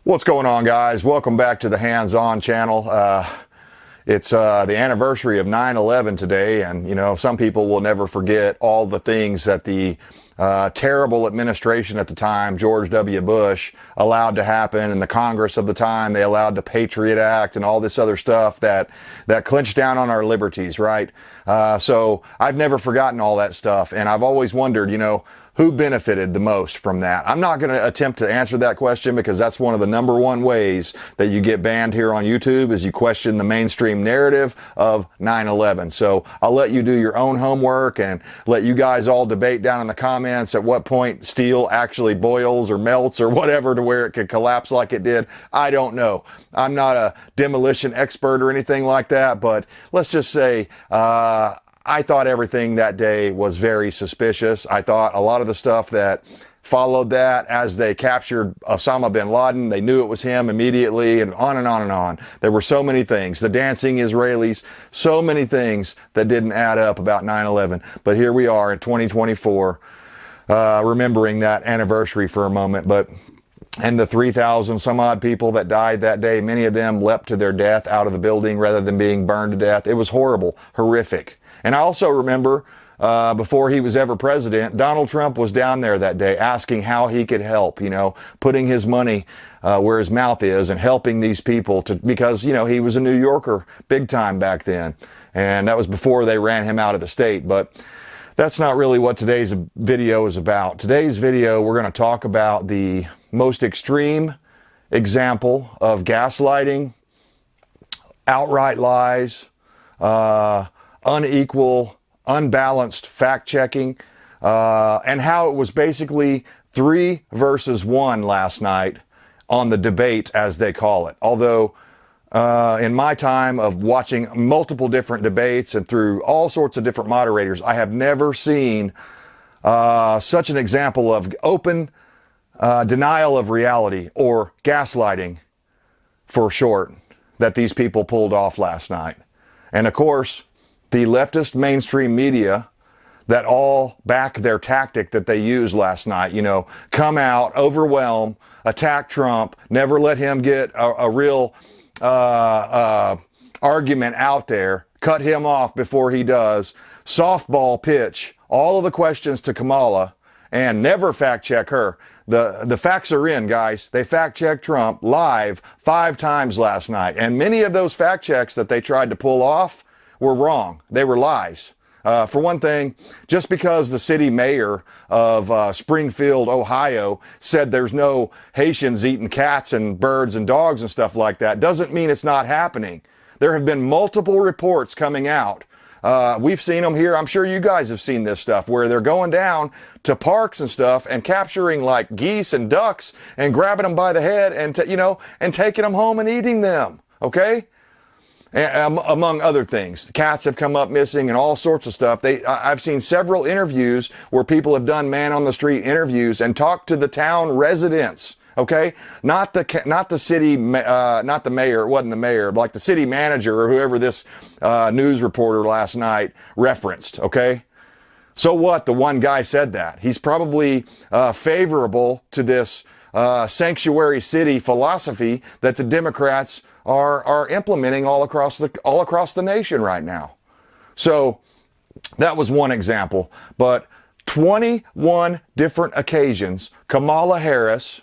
What's going on, guys? Welcome back to the Hands-On channel. It's the anniversary of 9/11 today, and you know, some people will never forget all the things that the terrible administration at the time, George W. Bush, allowed to happen, and the Congress of the time, they allowed the Patriot Act and all this other stuff that clinched down on our liberties, right? So I've never forgotten all that stuff, and I've always wondered, you know, who benefited the most from that? I'm not going to attempt to answer that question because that's one of the number one ways that you get banned here on YouTube is you question the mainstream narrative of 9/11. So I'll let you do your own homework and let you guys all debate down in the comments at what point steel actually boils or melts or whatever to where it could collapse like it did. I don't know. I'm not a demolition expert or anything like that, but let's just say, I thought everything that day was very suspicious. I thought a lot of the stuff that followed that as they captured Osama bin Laden, they knew it was him immediately, and on and on and on. There were so many things. The dancing Israelis, so many things that didn't add up about 9/11. But here we are in 2024, remembering that anniversary for a moment. And the 3,000 some odd people that died that day, many of them leapt to their death out of the building rather than being burned to death. It was horrible, horrific. And I also remember, before he was ever president, Donald Trump was down there that day asking how he could help, you know, putting his money where his mouth is and helping these people because, you know, he was a New Yorker big time back then. And that was before they ran him out of the state. But that's not really what today's video is about. Today's video, we're going to talk about the most extreme example of gaslighting, outright lies, unequal, unbalanced fact-checking, and how it was basically 3 versus 1 last night on the debate, as they call it. Although, in my time of watching multiple different debates and through all sorts of different moderators, I have never seen such an example of open denial of reality, or gaslighting for short, that these people pulled off last night. And of course, the leftist mainstream media that all back their tactic that they used last night, you know, come out, overwhelm, attack Trump, never let him get a real argument out there, cut him off before he does, softball pitch all of the questions to Kamala, and never fact check her. The facts are in, guys. They fact checked Trump live 5 times last night. And many of those fact checks that they tried to pull off were wrong. They were lies. For one thing, just because the city mayor of Springfield, Ohio said there's no Haitians eating cats and birds and dogs and stuff like that doesn't mean it's not happening. There have been multiple reports coming out. We've seen them here. I'm sure you guys have seen this stuff where they're going down to parks and stuff and capturing like geese and ducks and grabbing them by the head and, and taking them home and eating them. Okay? Among other things. Cats have come up missing and all sorts of stuff. I've seen several interviews where people have done man on the street interviews and talked to the town residents. Okay, not the city, not the mayor. It wasn't the mayor, like the city manager or whoever this news reporter last night referenced. Okay, so what? The one guy said that he's probably favorable to this sanctuary city philosophy that the Democrats are implementing all across the nation right now. So that was one example, but 21 different occasions, Kamala Harris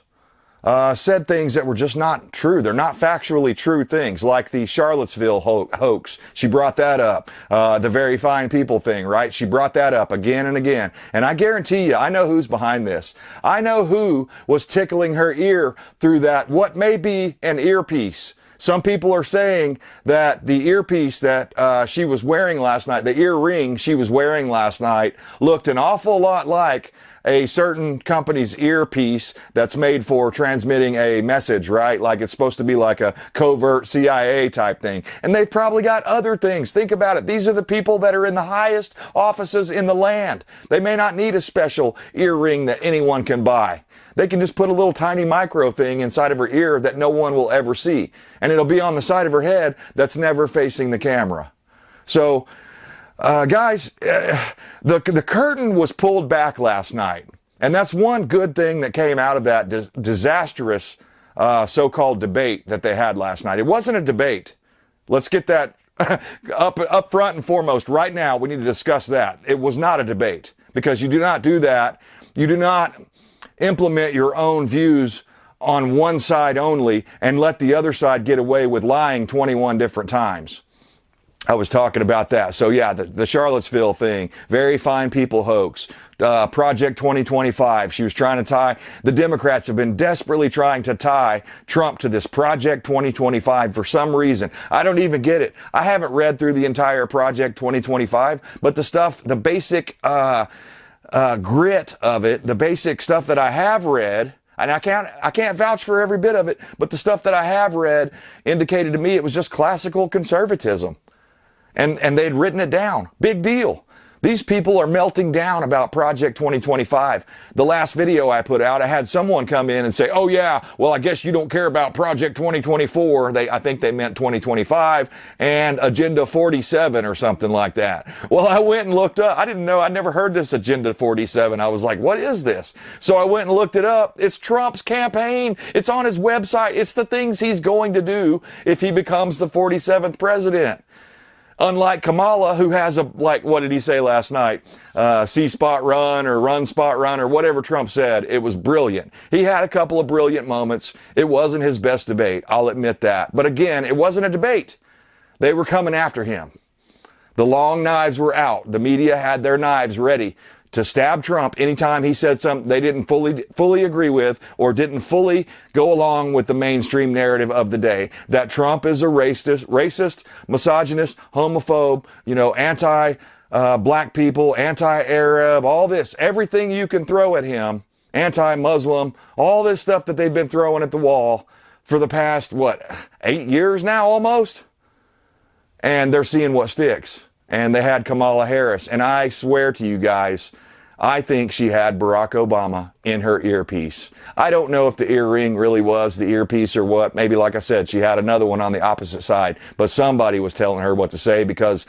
said things that were just not true. They're not factually true things, like the Charlottesville hoax. She brought that up. The very fine people thing, right? She brought that up again and again. And I guarantee you, I know who's behind this. I know who was tickling her ear through that, what may be an earpiece. Some people are saying that the earpiece that she was wearing last night, the earring she was wearing last night, looked an awful lot like a certain company's earpiece that's made for transmitting a message, right? Like it's supposed to be like a covert CIA type thing. And they've probably got other things. Think about it. These are the people that are in the highest offices in the land. They may not need a special earring that anyone can buy. They can just put a little tiny micro thing inside of her ear that no one will ever see. And it'll be on the side of her head that's never facing the camera. So, guys, the curtain was pulled back last night. And that's one good thing that came out of that disastrous so-called debate that they had last night. It wasn't a debate. Let's get that up front and foremost right now. We need to discuss that. It was not a debate, because you do not do that. You do not implement your own views on one side only and let the other side get away with lying 21 different times. I was talking about that. So yeah, the Charlottesville thing, very fine people hoax, Project 2025. She was trying to tie, the Democrats have been desperately trying to tie Trump to this Project 2025 for some reason. I don't even get it. I haven't read through the entire Project 2025, but the stuff, the basic grit of it, the basic stuff that I have read, and I can't vouch for every bit of it, but the stuff that I have read indicated to me it was just classical conservatism. And they'd written it down. Big deal. These people are melting down about Project 2025. The last video I put out, I had someone come in and say, oh yeah, well, I guess you don't care about Project 2024. I think they meant 2025 and Agenda 47 or something like that. Well, I went and looked up. I didn't know. I'd never heard this Agenda 47. I was like, what is this? So I went and looked it up. It's Trump's campaign. It's on his website. It's the things he's going to do if he becomes the 47th president. Unlike Kamala, who has what did he say last night? See spot run or run spot run or whatever Trump said. It was brilliant. He had a couple of brilliant moments. It wasn't his best debate. I'll admit that. But again, it wasn't a debate. They were coming after him. The long knives were out. The media had their knives ready to stab Trump anytime he said something they didn't fully agree with or didn't fully go along with the mainstream narrative of the day. That Trump is a racist, misogynist, homophobe, anti-black people, anti-Arab, all this, everything you can throw at him, anti-Muslim, all this stuff that they've been throwing at the wall for the past, 8 years now almost? And they're seeing what sticks. And they had Kamala Harris. And I swear to you guys, I think she had Barack Obama in her earpiece. I don't know if the earring really was the earpiece or what. Maybe, like I said, she had another one on the opposite side. But somebody was telling her what to say because,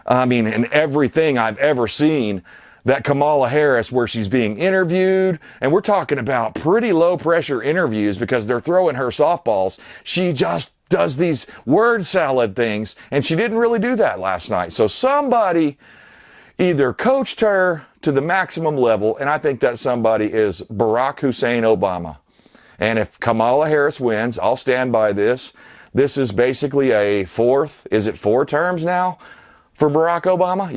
in everything I've ever seen, that Kamala Harris, where she's being interviewed, and we're talking about pretty low pressure interviews because they're throwing her softballs, she just does these word salad things, and she didn't really do that last night. So somebody either coached her to the maximum level, and I think that somebody is Barack Hussein Obama. And if Kamala Harris wins, I'll stand by this. This is basically a is it 4 terms now for Barack Obama?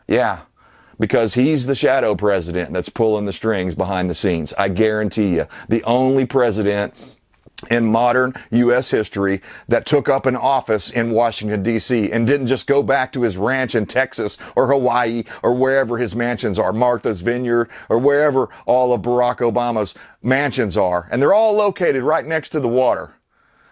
Yeah. Because he's the shadow president that's pulling the strings behind the scenes. I guarantee you, the only president in modern U.S. history that took up an office in Washington, D.C. and didn't just go back to his ranch in Texas or Hawaii or wherever his mansions are, Martha's Vineyard or wherever all of Barack Obama's mansions are. And they're all located right next to the water.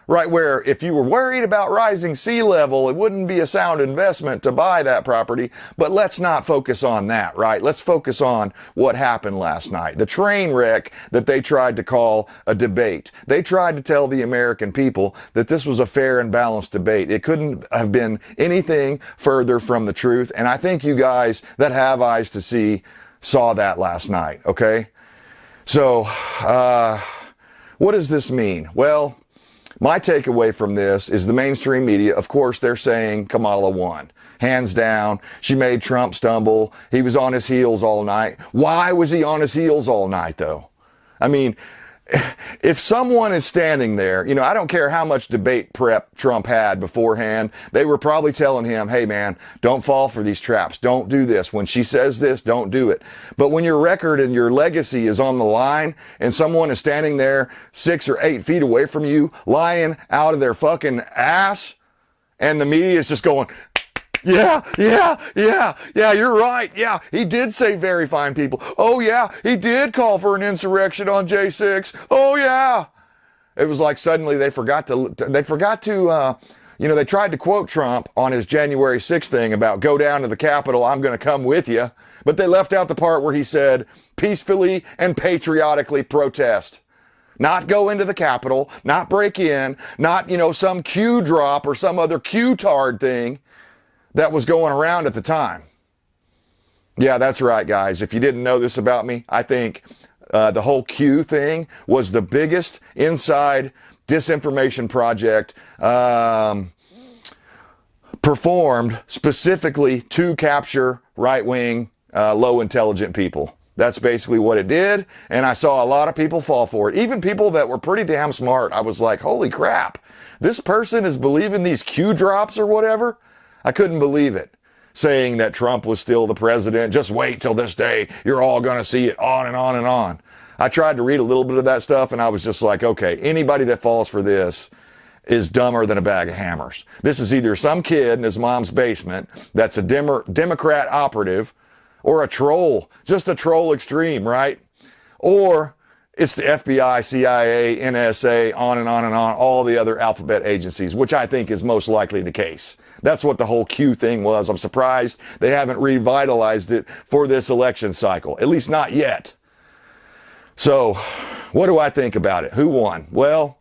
Right where if you were worried about rising sea level, it wouldn't be a sound investment to buy that property. But let's not focus on that, right? Let's focus on what happened last night. The train wreck that they tried to call a debate. They tried to tell the American people that this was a fair and balanced debate. It couldn't have been anything further from the truth. And I think you guys that have eyes to see saw that last night, okay? So, what does this mean? Well, my takeaway from this is the mainstream media, of course, they're saying Kamala won. Hands down. She made Trump stumble. He was on his heels all night. Why was he on his heels all night, though? If someone is standing there, I don't care how much debate prep Trump had beforehand, they were probably telling him, hey man, don't fall for these traps. Don't do this. When she says this, don't do it. But when your record and your legacy is on the line and someone is standing there 6 or 8 feet away from you, lying out of their fucking ass, and the media is just going, yeah, you're right. Yeah, he did say very fine people. Oh yeah, he did call for an insurrection on J6. Oh yeah. It was like suddenly they forgot to, they tried to quote Trump on his January 6th thing about go down to the Capitol, I'm going to come with you. But they left out the part where he said peacefully and patriotically protest. Not go into the Capitol, not break in, not, some Q drop or some other Q-tard thing that was going around at the time. Yeah, that's right, guys. If you didn't know this about me, I think the whole Q thing was the biggest inside disinformation project performed specifically to capture right-wing, low intelligent people. That's basically what it did, and I saw a lot of people fall for it. Even people that were pretty damn smart. I was like, holy crap, this person is believing these Q drops or whatever? I couldn't believe it. Saying that Trump was still the president. Just wait till this day. You're all going to see it, on and on and on. I tried to read a little bit of that stuff, and I was just like, okay, anybody that falls for this is dumber than a bag of hammers. This is either some kid in his mom's basement that's a Democrat operative, or a troll, just a troll extreme, right? Or it's the FBI, CIA, NSA, on and on and on, all the other alphabet agencies, which I think is most likely the case. That's what the whole Q thing was. I'm surprised they haven't revitalized it for this election cycle, at least not yet. So what do I think about it? Who won? Well,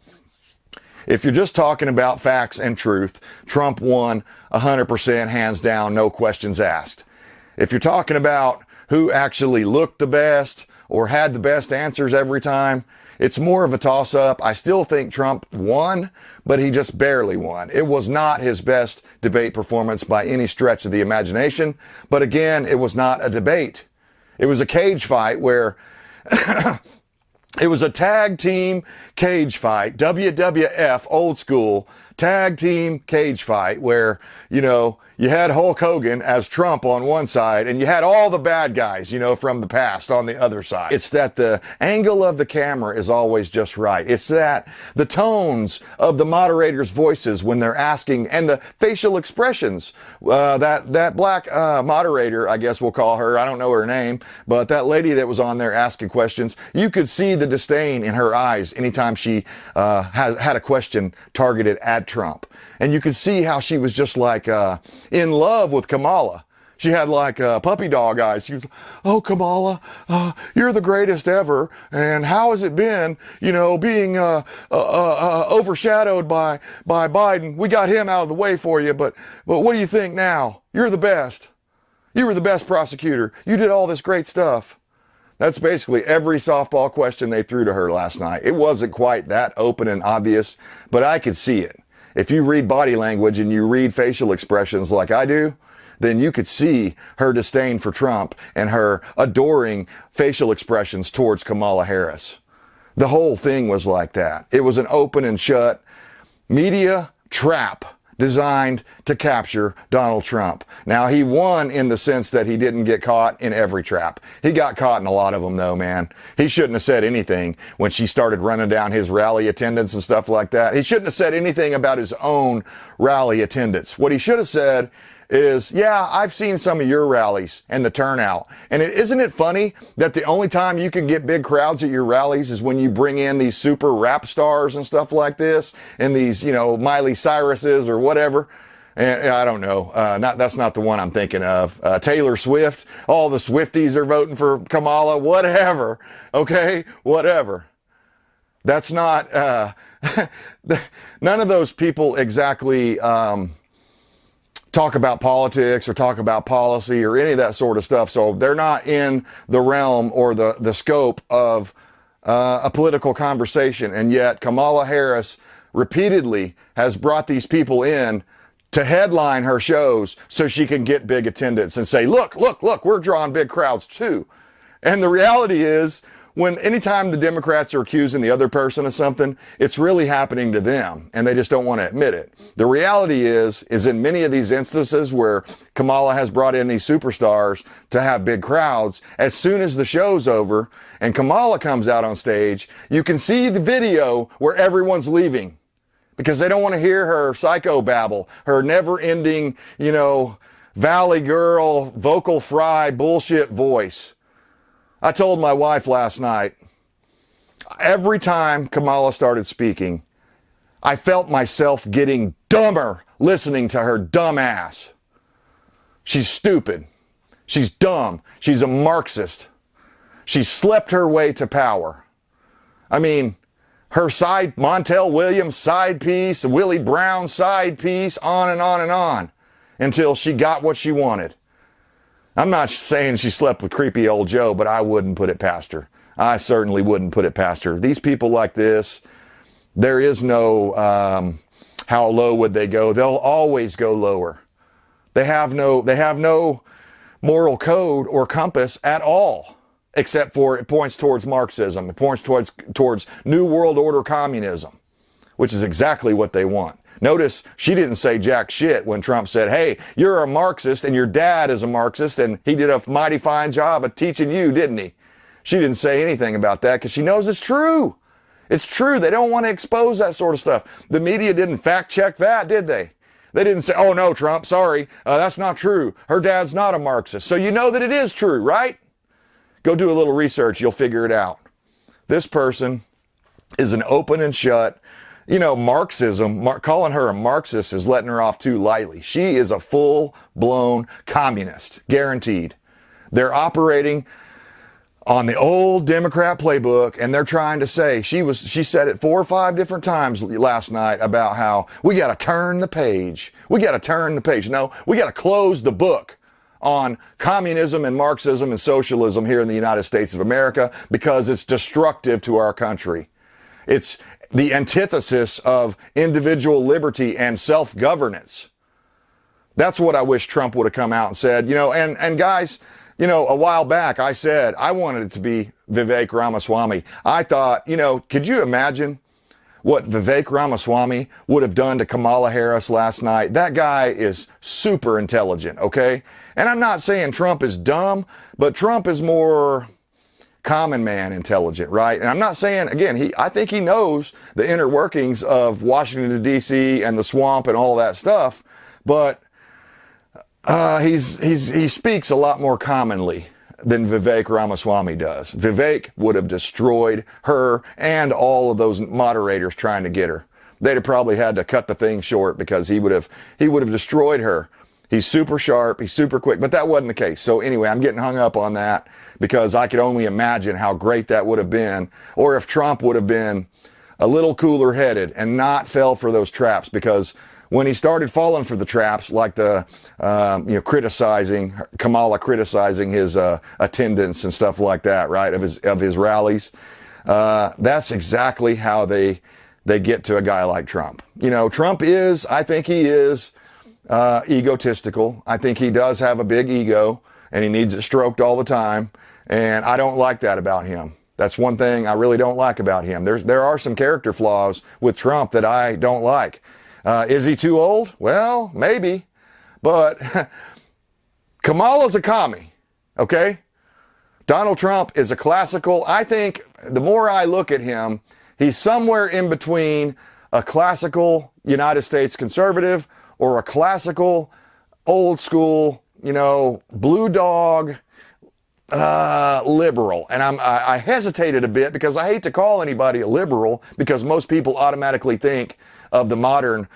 if you're just talking about facts and truth, Trump won 100% hands down, no questions asked. If you're talking about who actually looked the best or had the best answers every time, it's more of a toss-up. I still think Trump won, but he just barely won. It was not his best debate performance by any stretch of the imagination. But again, it was not a debate. It was a cage fight where it was a tag team cage fight, WWF, old school tag team cage fight where, you know, you had Hulk Hogan as Trump on one side and you had all the bad guys, you know, from the past on the other side. It's that the angle of the camera is always just right. It's that the tones of the moderators' voices when they're asking and the facial expressions, that black moderator, I guess we'll call her, I don't know her name, but that lady that was on there asking questions, you could see the disdain in her eyes anytime she had a question targeted at Trump. And you could see how she was just like in love with Kamala. She had like puppy dog eyes. She was, oh, Kamala, you're the greatest ever. And how has it been, you know, being overshadowed by Biden? We got him out of the way for you, but what do you think now? You're the best. You were the best prosecutor. You did all this great stuff. That's basically every softball question they threw to her last night. It wasn't quite that open and obvious, but I could see it. If you read body language and you read facial expressions like I do, then you could see her disdain for Trump and her adoring facial expressions towards Kamala Harris. The whole thing was like that. It was an open and shut media trap designed to capture Donald Trump. Now, he won in the sense that he didn't get caught in every trap. He got caught in a lot of them, though, man. He shouldn't have said anything when she started running down his rally attendance and stuff like that. He shouldn't have said anything about his own rally attendance. What he should have said is, yeah, I've seen some of your rallies and the turnout. And isn't it funny that the only time you can get big crowds at your rallies is when you bring in these super rap stars and stuff like this and these, you know, Miley Cyruses or whatever. And I don't know. That's not the one I'm thinking of. Taylor Swift. All the Swifties are voting for Kamala. Whatever. Okay? Whatever. That's not, none of those people exactly, talk about politics or talk about policy or any of that sort of stuff. So they're not in the realm or the scope of a political conversation. And yet Kamala Harris repeatedly has brought these people in to headline her shows so she can get big attendance and say, look, we're drawing big crowds too. And the reality is, anytime the Democrats are accusing the other person of something, it's really happening to them, and they just don't want to admit it. The reality is in many of these instances where Kamala has brought in these superstars to have big crowds, as soon as the show's over and Kamala comes out on stage, you can see the video where everyone's leaving because they don't want to hear her psychobabble, her never-ending, you know, Valley Girl, vocal fry bullshit voice. I told my wife last night, every time Kamala started speaking, I felt myself getting dumber listening to her dumb ass. She's stupid. She's dumb. She's a Marxist. She slept her way to power. I mean, her Montel Williams side piece, Willie Brown side piece, on and on and on, until she got what she wanted. I'm not saying she slept with creepy old Joe, but I wouldn't put it past her. I certainly wouldn't put it past her. These people like this, there is no how low would they go. They'll always go lower. They have no moral code or compass at all, except for it points towards Marxism. It points towards New World Order communism, which is exactly what they want. Notice she didn't say jack shit when Trump said, hey, you're a Marxist and your dad is a Marxist, and he did a mighty fine job of teaching you, didn't he? She didn't say anything about that because she knows it's true. It's true. They don't want to expose that sort of stuff. The media didn't fact check that, did they? They didn't say, oh no, Trump, sorry, that's not true. Her dad's not a Marxist. So you know that it is true, right? Go do a little research. You'll figure it out. This person is an open and shut. You know, Marxism, calling her a Marxist is letting her off too lightly. She is a full-blown communist, guaranteed. They're operating on the old Democrat playbook, and they're trying to say, she said it 4 or 5 different times last night about how we got to turn the page. We got to turn the page. No, we got to close the book on communism and Marxism and socialism here in the United States of America because it's destructive to our country. It's the antithesis of individual liberty and self-governance. That's what I wish Trump would have come out and said, you know, and guys, you know, a while back I said I wanted it to be Vivek Ramaswamy. I thought, you know, could you imagine what Vivek Ramaswamy would have done to Kamala Harris last night? That guy is super intelligent, okay? And I'm not saying Trump is dumb, but Trump is more common man intelligent, right? And I'm not saying, again, I think he knows the inner workings of Washington, D.C. and the swamp and all that stuff, but he speaks a lot more commonly than Vivek Ramaswamy does. Vivek would have destroyed her and all of those moderators trying to get her. They'd have probably had to cut the thing short because he would have destroyed her. He's super sharp, he's super quick, but that wasn't the case. So anyway, I'm getting hung up on that because I could only imagine how great that would have been, or if Trump would have been a little cooler headed and not fell for those traps, because when he started falling for the traps, like the, Kamala criticizing his attendance and stuff like that, right, of his rallies, that's exactly how they get to a guy like Trump. You know, I think he is egotistical. I think he does have a big ego, and he needs it stroked all the time, and I don't like that about him. That's one thing I really don't like about him. There are some character flaws with Trump that I don't like. Is he too old? Well, maybe. But Kamala's a commie, okay? Donald Trump is a classical. I think the more I look at him, he's somewhere in between a classical United States conservative or a classical, old school, you know, blue dog liberal. And I hesitated a bit because I hate to call anybody a liberal because most people automatically think of the modern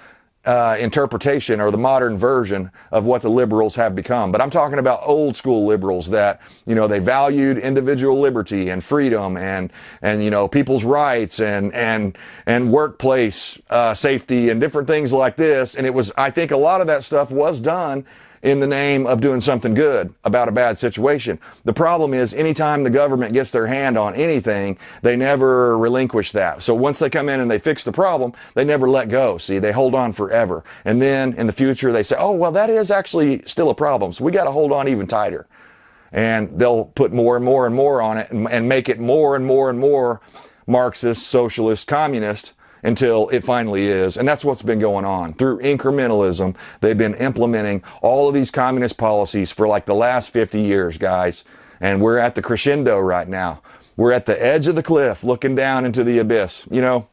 interpretation or the modern version of what the liberals have become. But I'm talking about old school liberals that, you know, they valued individual liberty and freedom and you know, people's rights and workplace safety and different things like this. And I think a lot of that stuff was done in the name of doing something good about a bad situation. The problem is anytime the government gets their hand on anything, they never relinquish that. So once they come in and they fix the problem, they never let go. See, they hold on forever. And then in the future, they say, oh, well, that is actually still a problem. So we got to hold on even tighter. And they'll put more and more and more on it and make it more and more and more Marxist, socialist, communist, until it finally is. And that's what's been going on. Through incrementalism, they've been implementing all of these communist policies for like the last 50 years, guys. And we're at the crescendo right now. We're at the edge of the cliff looking down into the abyss. You know,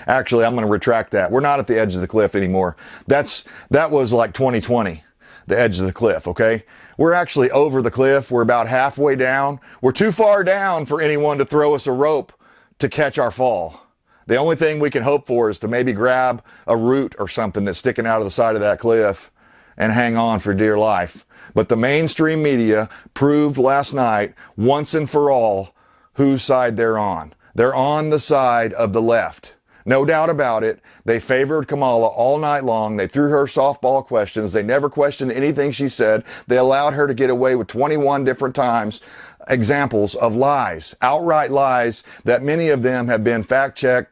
actually, I'm going to retract that. We're not at the edge of the cliff anymore. That was like 2020, the edge of the cliff, okay? We're actually over the cliff. We're about halfway down. We're too far down for anyone to throw us a rope to catch our fall. The only thing we can hope for is to maybe grab a root or something that's sticking out of the side of that cliff and hang on for dear life. But the mainstream media proved last night, once and for all, whose side they're on. They're on the side of the left. No doubt about it. They favored Kamala all night long. They threw her softball questions. They never questioned anything she said. They allowed her to get away with 21 different times examples of lies, outright lies, that many of them have been fact-checked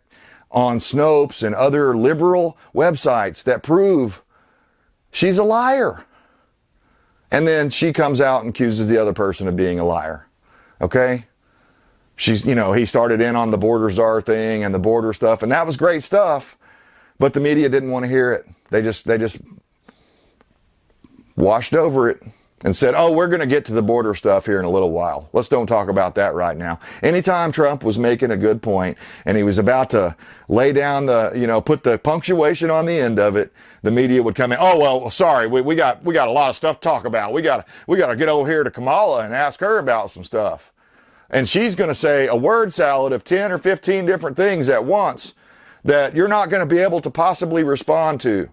on Snopes and other liberal websites that prove she's a liar. And then she comes out and accuses the other person of being a liar. Okay? She's, he started in on the border czar thing and the border stuff, and that was great stuff, but the media didn't want to hear it. They just washed over it and said, oh, we're going to get to the border stuff here in a little while. Let's don't talk about that right now. Anytime Trump was making a good point and he was about to lay down put the punctuation on the end of it, the media would come in. Oh, well, sorry, we got a lot of stuff to talk about. We got to get over here to Kamala and ask her about some stuff. And she's going to say a word salad of 10 or 15 different things at once that you're not going to be able to possibly respond to.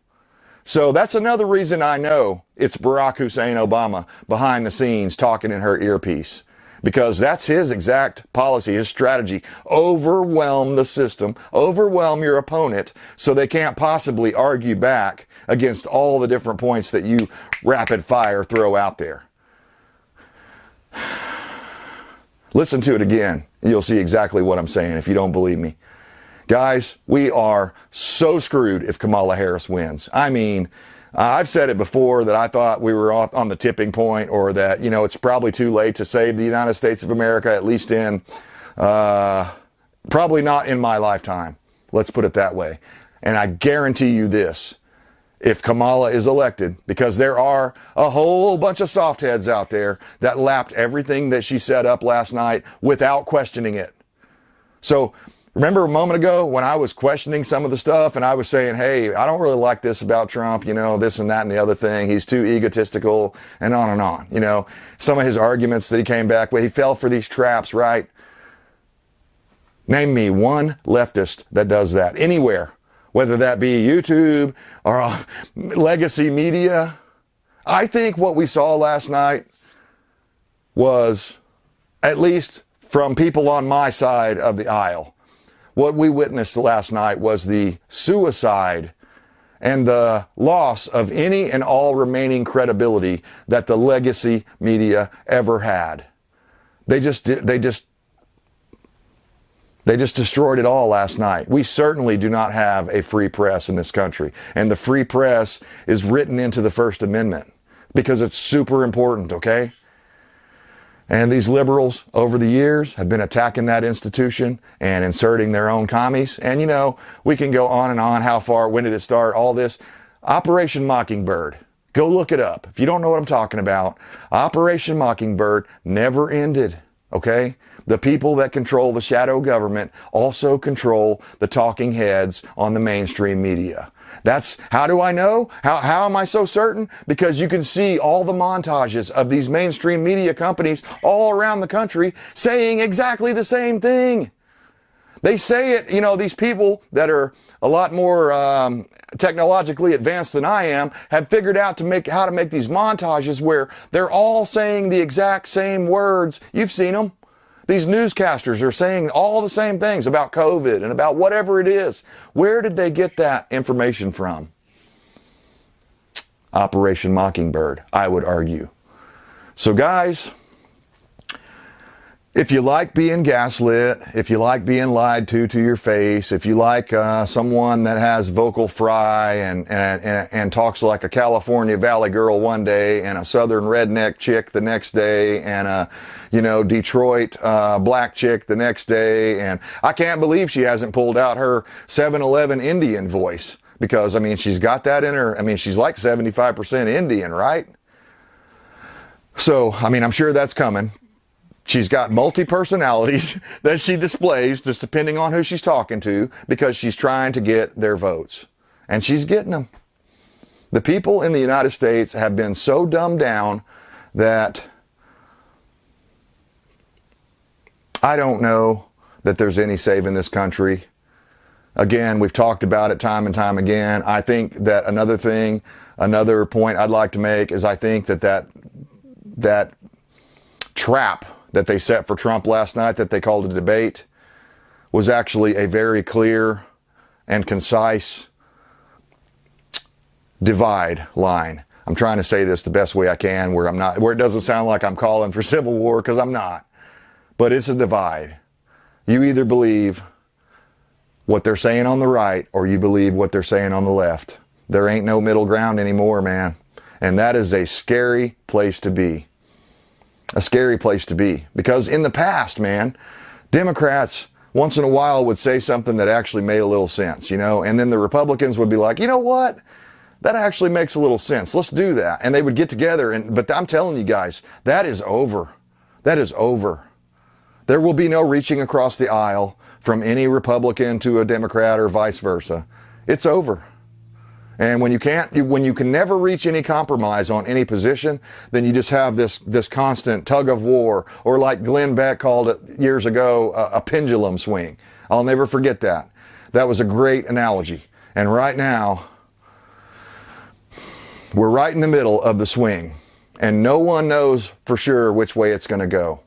So that's another reason I know it's Barack Hussein Obama behind the scenes talking in her earpiece. Because that's his exact policy, his strategy. Overwhelm the system, overwhelm your opponent so they can't possibly argue back against all the different points that you rapid fire throw out there. Listen to it again. You'll see exactly what I'm saying if you don't believe me. Guys, we are so screwed if Kamala Harris wins. I mean, I've said it before that I thought we were off on the tipping point, or that, it's probably too late to save the United States of America, at least probably not in my lifetime. Let's put it that way. And I guarantee you this, if Kamala is elected, because there are a whole bunch of soft heads out there that lapped everything that she set up last night without questioning it. So, remember a moment ago when I was questioning some of the stuff and I was saying, hey, I don't really like this about Trump, this and that and the other thing. He's too egotistical and on and on. Some of his arguments that he came back with, he fell for these traps, right? Name me one leftist that does that anywhere, whether that be YouTube or legacy media. I think what we saw last night was, at least from people on my side of the aisle, what we witnessed last night was the suicide and the loss of any and all remaining credibility that the legacy media ever had. They just destroyed it all last night. We certainly do not have a free press in this country. And the free press is written into the First Amendment because it's super important, okay? And these liberals over the years have been attacking that institution and inserting their own commies. And we can go on and on. How far? When did it start? All this. Operation Mockingbird. Go look it up. If you don't know what I'm talking about, Operation Mockingbird never ended. Okay? The people that control the shadow government also control the talking heads on the mainstream media. How do I know? How am I so certain? Because you can see all the montages of these mainstream media companies all around the country saying exactly the same thing. They say it, these people that are a lot more technologically advanced than I am have figured out how to make these montages where they're all saying the exact same words. You've seen them. These newscasters are saying all the same things about COVID and about whatever it is. Where did they get that information from? Operation Mockingbird, I would argue. So guys, if you like being gaslit, if you like being lied to your face, if you like someone that has vocal fry and talks like a California Valley girl one day and a Southern redneck chick the next day and a Detroit black chick the next day, and I can't believe she hasn't pulled out her 7-Eleven Indian voice, because she's got that in her. She's like 75% Indian, right? So I'm sure that's coming. She's got multi-personalities that she displays just depending on who she's talking to, because she's trying to get their votes. And she's getting them. The people in the United States have been so dumbed down that I don't know that there's any saving this country. Again, we've talked about it time and time again. I think that another point I'd like to make is I think that trap that they set for Trump last night, that they called a debate, was actually a very clear and concise divide line. I'm trying to say this the best way I can, where it doesn't sound like I'm calling for civil war, because I'm not. but it's a divide. You either believe what they're saying on the right or you believe what they're saying on the left. There ain't no middle ground anymore, man. And that is a scary place to be. A scary place to be. Because in the past, man, Democrats once in a while would say something that actually made a little sense, you know, and then the Republicans would be like, you know what? That actually makes a little sense. Let's do that. And they would get together. But I'm telling you guys, that is over. That is over. There will be no reaching across the aisle from any Republican to a Democrat or vice versa. It's over. And when you can never reach any compromise on any position, then you just have this constant tug of war, or like Glenn Beck called it years ago, a pendulum swing. I'll never forget that. That was a great analogy. And right now, we're right in the middle of the swing, and no one knows for sure which way it's going to go.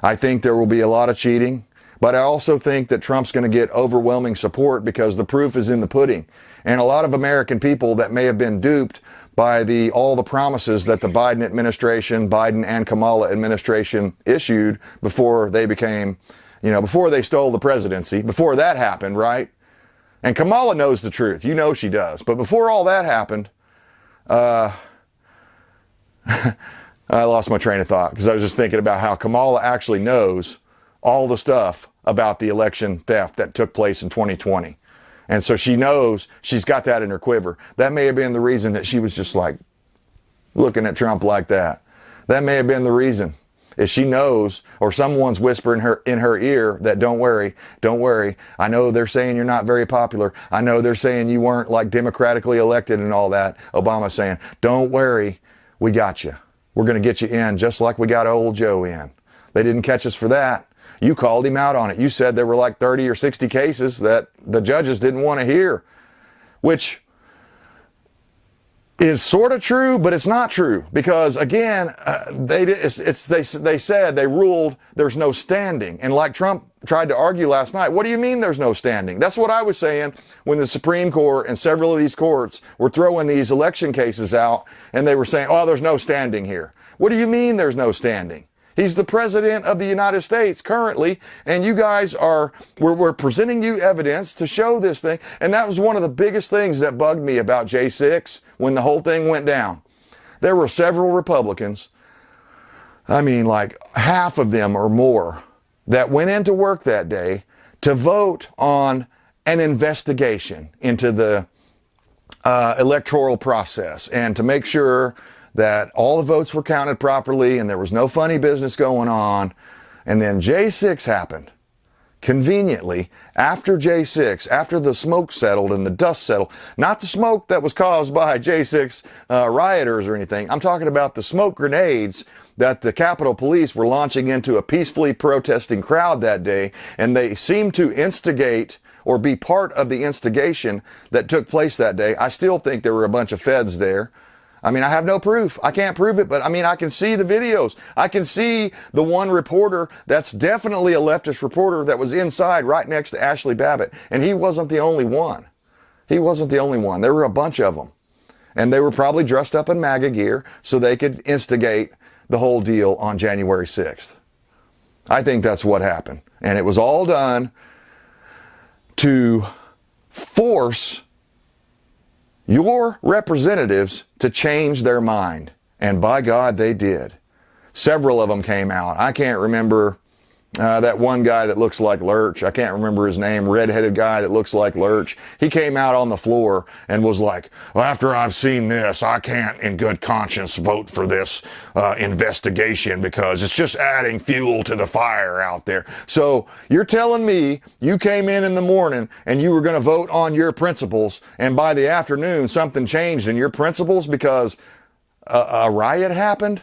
I think there will be a lot of cheating, but I also think that Trump's going to get overwhelming support because the proof is in the pudding. And a lot of American people that may have been duped by all the promises that the Biden administration, Biden and Kamala administration issued before they became, you know, before they stole the presidency, before that happened, right? And Kamala knows the truth. You know she does. But before all that happened, I lost my train of thought because I was just thinking about how Kamala actually knows all the stuff about the election theft that took place in 2020. And so she knows, she's got that in her quiver. That may have been the reason that she was just like looking at Trump like that. That may have been the reason. Is she knows, or someone's whispering in her ear that don't worry. I know they're saying you're not very popular. I know they're saying you weren't like democratically elected and all that. Obama's saying, don't worry, we got you. We're going to get you in just like we got old Joe in. They didn't catch us for that. You called him out on it. You said there were like 30 or 60 cases that the judges didn't want to hear, which is sort of true, but it's not true because again, they said they ruled there's no standing. And like Trump tried to argue last night, what do you mean there's no standing? That's what I was saying when the Supreme Court and several of these courts were throwing these election cases out and they were saying, oh, there's no standing here. What do you mean there's no standing? He's the president of the United States currently, and you guys we're presenting you evidence to show this thing. And that was one of the biggest things that bugged me about J6 when the whole thing went down. There were several Republicans, I mean like half of them or more, that went into work that day to vote on an investigation into the electoral process and to make sure that all the votes were counted properly and there was no funny business going on. And then J6 happened. Conveniently, after J6, after the smoke settled and the dust settled, not the smoke that was caused by J6 rioters or anything. I'm talking about the smoke grenades that the Capitol Police were launching into a peacefully protesting crowd that day. And they seemed to instigate or be part of the instigation that took place that day. I still think there were a bunch of feds there. I mean, I have no proof. I can't prove it, but I mean, I can see the videos. I can see the one reporter that's definitely a leftist reporter that was inside right next to Ashley Babbitt. And he wasn't the only one. He wasn't the only one. There were a bunch of them. And they were probably dressed up in MAGA gear so they could instigate the whole deal on January 6th. I think that's what happened. And it was all done to force your representatives to change their mind. And by God, they did. Several of them came out. I can't remember that one guy that looks like Lurch. I can't remember his name. Redheaded guy that looks like Lurch. He came out on the floor and was like, well, after I've seen this, I can't in good conscience vote for this investigation because it's just adding fuel to the fire out there. So you're telling me you came in the morning and you were going to vote on your principles, and by the afternoon something changed in your principles because a riot happened?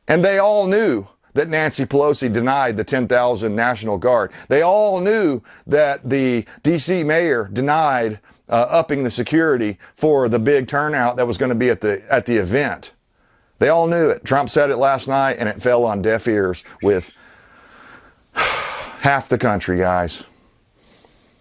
And they all knew that Nancy Pelosi denied the 10,000 National Guard. They all knew that the D.C. mayor denied upping the security for the big turnout that was going to be at the event. They all knew it. Trump said it last night, and it fell on deaf ears with half the country, guys.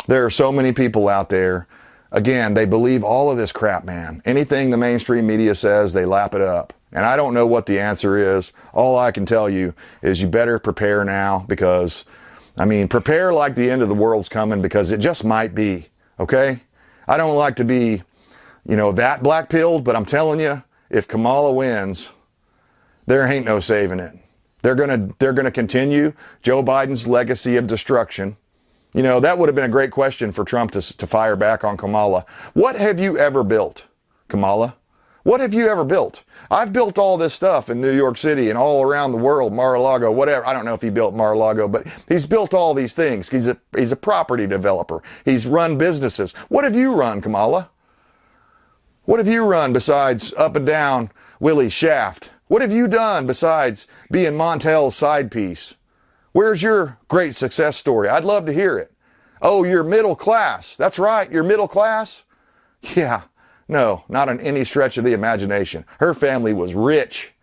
There are so many people out there. Again, they believe all of this crap, man. Anything the mainstream media says, they lap it up. And I don't know what the answer is. All I can tell you is you better prepare now, because, I mean, prepare like the end of the world's coming, because it just might be, okay? I don't like to be, you know, that black-pilled, but I'm telling you, if Kamala wins, there ain't no saving it. They're gonna continue Joe Biden's legacy of destruction. You know, that would have been a great question for Trump to fire back on Kamala. What have you ever built, Kamala? What have you ever built? I've built all this stuff in New York City and all around the world, Mar-a-Lago, whatever. I don't know if he built Mar-a-Lago, but he's built all these things. He's a property developer. He's run businesses. What have you run, Kamala? What have you run besides up and down Willie's shaft? What have you done besides being Montel's side piece? Where's your great success story? I'd love to hear it. Oh, you're middle class. That's right, you're middle class? Yeah. No, not on any stretch of the imagination. Her family was rich.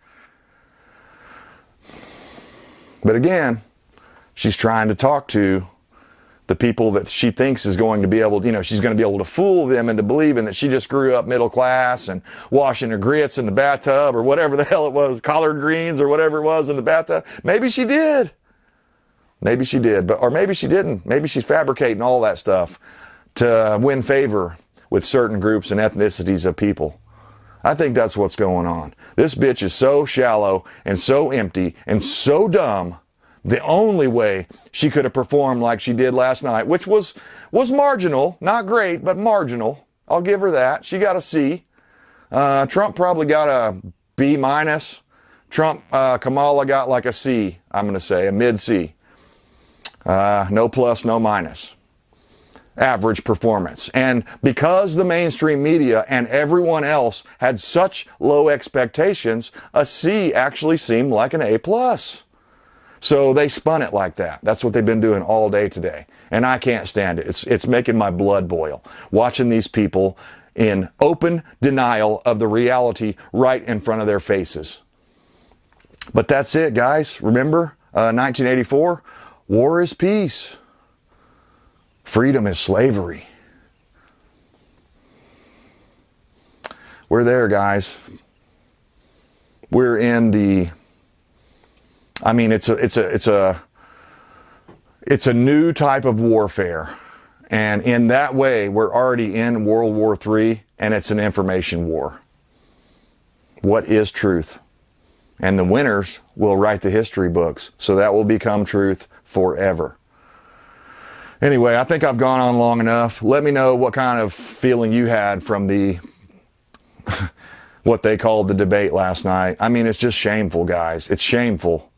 But again, she's trying to talk to the people that she thinks is going to be able to, you know, she's going to be able to fool them into believing that she just grew up middle class and washing her grits in the bathtub or whatever the hell it was, collard greens or whatever it was in the bathtub. Maybe she did. Maybe she did, or maybe she didn't. Maybe she's fabricating all that stuff to win favor with certain groups and ethnicities of people. I think that's what's going on. This bitch is so shallow and so empty and so dumb. The only way she could have performed like she did last night, which was marginal, not great, but marginal. I'll give her that. She got a C. Trump probably got a B minus. Kamala got like a C, I'm going to say, a mid C. No plus, no minus. Average performance. And because the mainstream media and everyone else had such low expectations, a C actually seemed like an A plus. So they spun it like that. That's what they've been doing all day today. And I can't stand it. It's making my blood boil. Watching these people in open denial of the reality right in front of their faces. But that's it, guys. Remember, 1984? War is peace. Freedom is slavery. We're there, guys. We're in the, I mean, it's a new type of warfare. And in that way, we're already in World War III, and it's an information war. What is truth? And the winners will write the history books. So that will become truth forever. Anyway, I think I've gone on long enough. Let me know what kind of feeling you had from the, what they called the debate last night. I mean, it's just shameful, guys. It's shameful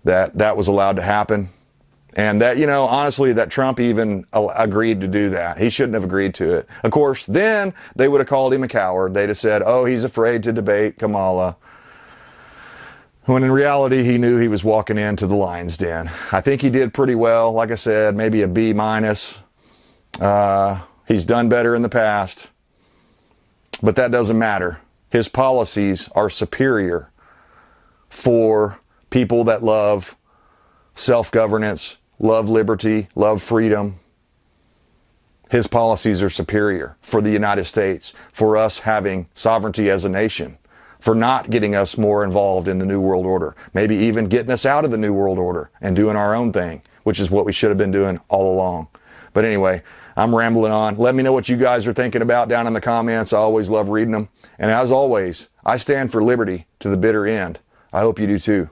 that that was allowed to happen. And that, you know, honestly, that Trump even agreed to do that. He shouldn't have agreed to it. Of course, then they would have called him a coward. They'd have said, oh, he's afraid to debate Kamala. When in reality, he knew he was walking into the lion's den. I think he did pretty well. Like I said, maybe a B minus. He's done better in the past. But that doesn't matter. His policies are superior for people that love self-governance, love liberty, love freedom. His policies are superior for the United States, for us having sovereignty as a nation, for not getting us more involved in the New World Order, maybe even getting us out of the New World Order and doing our own thing, which is what we should have been doing all along. But anyway, I'm rambling on. Let me know what you guys are thinking about down in the comments. I always love reading them. And as always, I stand for liberty to the bitter end. I hope you do too.